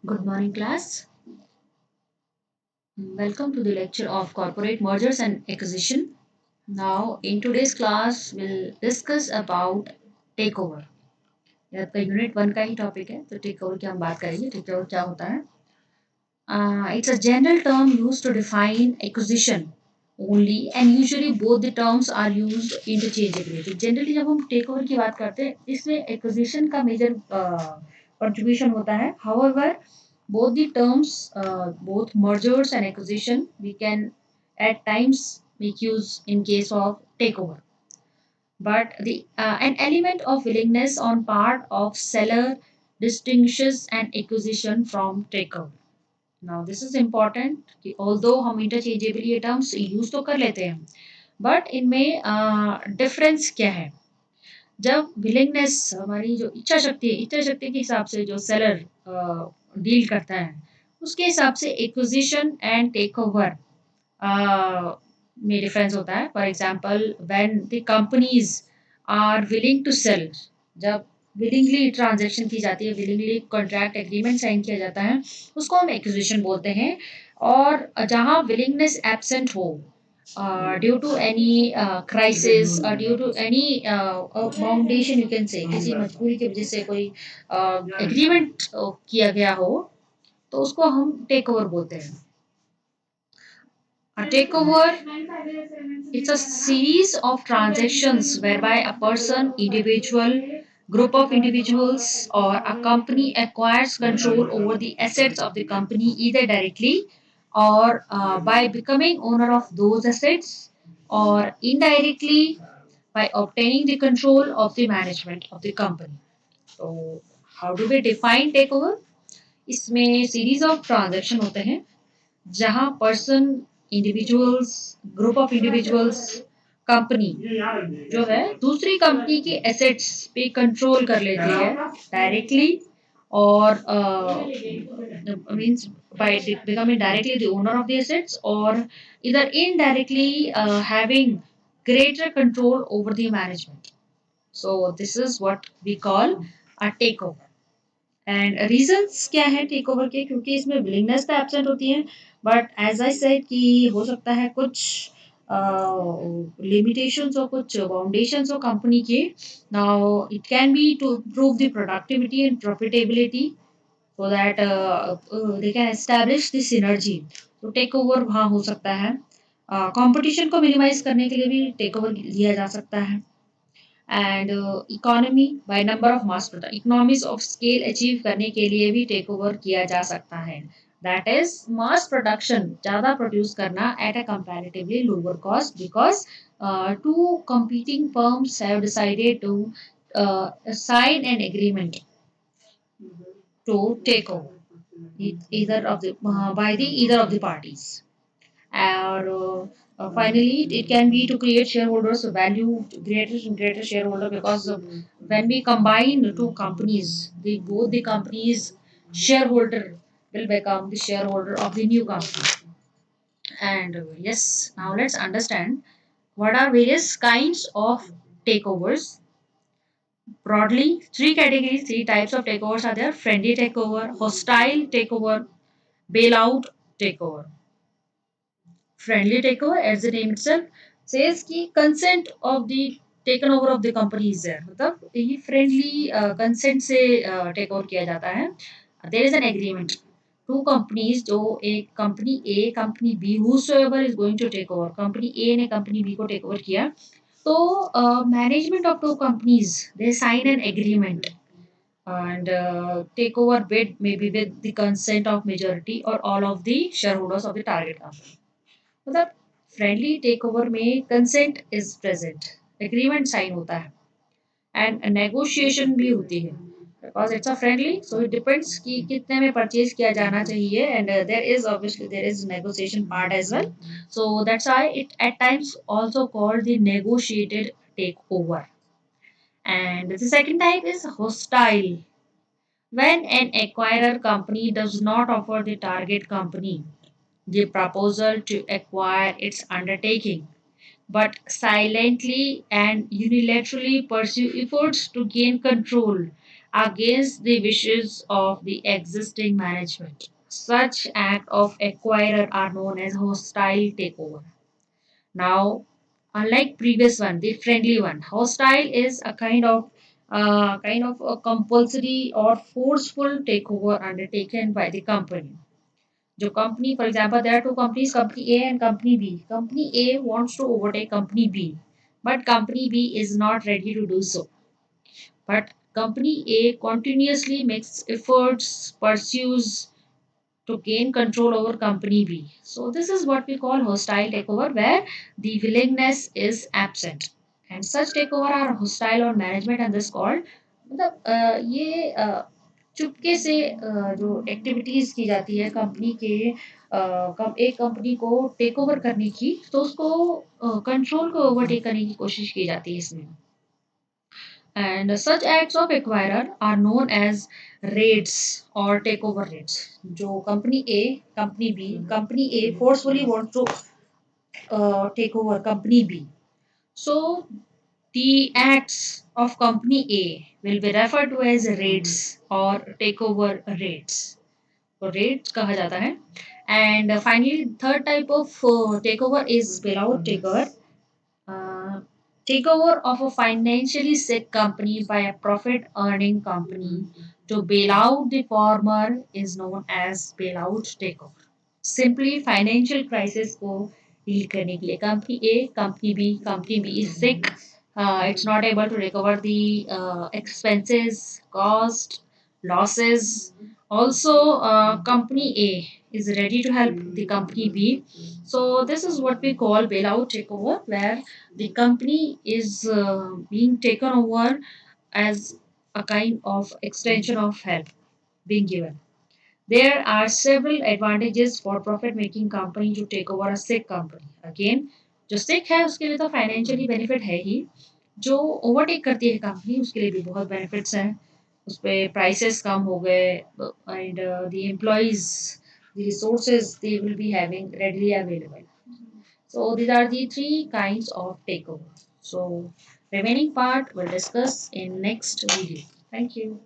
Good morning, class. Welcome to the lecture of corporate mergers and acquisition. Now, in today's class, we'll discuss about takeover. ये आपका unit one का ही topic है तो take over की हम बात करेंगे टेक ओवर क्या होता है It's a general term used to define acquisition only and usually both the terms are used interchangeably. तो generally जब हम टेक ओवर की बात करते हैं इसमें acquisition का major contribution होता है. However, both the terms, both mergers and acquisition, we can at times make use in case of takeover. But the an element of willingness on part of seller distinguishes an acquisition from takeover. Now this is important कि although हम interchangeably ये terms use तो कर लेते हैं but इनमें difference क्या है जब willingness हमारी जो इच्छा शक्ति के हिसाब से जो seller डील करता है उसके हिसाब से acquisition and takeover में difference होता है for example when the companies are willing to sell जब willingly transaction की जाती है willingly contract agreement sign किया जाता है उसको हम acquisition बोलते हैं और जहाँ willingness absent हो due to any crisis or due to any foundation you can say किसी मजबूरी की वजह से कोई agreement किया गया हो तो उसको हम टेक ओवर बोलते हैं A takeover, it's a series of transactions whereby a person, individual, group of individuals, or a company acquires control over the assets of the company either directly or by becoming owner of those assets or indirectly by obtaining the control of the management of the company. So, how do we define takeover? इसमें series of transaction होते हैं जहां person individuals group of individuals company जो है दूसरी company के assets पे control कर लेती है डायरेक्टली और means by becoming directly the owner of the assets or either indirectly having greater control over the management. So this is what we call a takeover. And reasons क्या है take over के क्योंकि इसमें willingness तो absent होती है but as I said कि हो सकता है कुछ लिमिटेशंस और कुछ फाउंडेशंस हो कंपनी के now it can be to improve the productivity and profitability so that they can establish the synergy to take over वहाँ हो सकता है कंपटीशन को मिनिमाइज करने के लिए भी टेक ओवर लिया जा सकता है and economy by number of mass product economies of scale achieve करने के लिए भी टेक ओवर किया जा सकता है दैट इज मास प्रोडक्शन ज़्यादा प्रोड्यूस करना at a comparatively lower cost because two competing firms have decided to sign an agreement to take over either of the by the either of the parties or finally it can be to create shareholders value greater and greater shareholder because when we combine two companies the both the companies shareholder will become the shareholder of the new company and yes now let's understand what are various kinds of takeovers broadly three categories three types of takeovers are there friendly takeover hostile takeover bailout takeover friendly takeover as the name itself says कि consent of the taken over of the company is there मतलब ये friendly consent से take over किया जाता है there is an agreement two companies जो एक company A company B whosoever is going to take over company A ने company B को take over किया तो management of two companies they sign an agreement and takeover bid may be with the consent of majority or all of the shareholders of the target company मतलब friendly take over में consent is present agreement sign होता है and negotiation भी होती है because it's a friendly so it depends कि कितने में परचेज किया जाना चाहिए and there is obviously there is negotiation part as well so that's why it at times also called the negotiated take over and the second type is hostile when an acquirer company does not offer the target company the proposal to acquire its undertaking. but silently and unilaterally pursue efforts to gain control against the wishes of the existing management. Such act of acquirer are known as hostile takeover. Now, unlike previous one, the friendly one, hostile is a kind of a compulsory or forceful takeover undertaken by the company. जो company, for example, there are two companies, company A and company B. Company A wants to overtake company B, but company B is not ready to do so. But company A continuously makes efforts, pursues to gain control over company B. So this is what we call hostile takeover, where the willingness is absent. And such takeover are hostile on management and this called मतलब ये चुपके से जो activities की जाती है company के एक कंपनी को टेक ओवर करने की तो उसको कंट्रोल को ओवरटेक करने की कोशिश की जाती है इसमें and such acts of acquirer are known as raids or takeover raids. जो company A forcefully wants to take over company B. So the acts of company A will be referred to as raids or takeover raids. तो raids कहा जाता है. And finally, third type of takeover is bailout takeover. Uh, Takeover of a financially sick company by a profit earning company to bail out the former is known as bailout takeover. Simply financial crisis को deal करने के लिए company B is sick, it's not able to recover the expenses, cost, losses. Also, company A is ready to help the company B. So this is what we call bailout takeover, where the company is being taken over as a kind of extension of help being given. There are several advantages for profit making company to take over a sick company. Again, जो sick है उसके लिए तो financially benefit है ही, जो overtake करती है company उसके लिए भी बहुत benefits हैं. उस पे prices कम हो गए and the employees, the resources they will be having readily available. So these are the three kinds of takeover. So remaining part we'll discuss in next video. Thank you.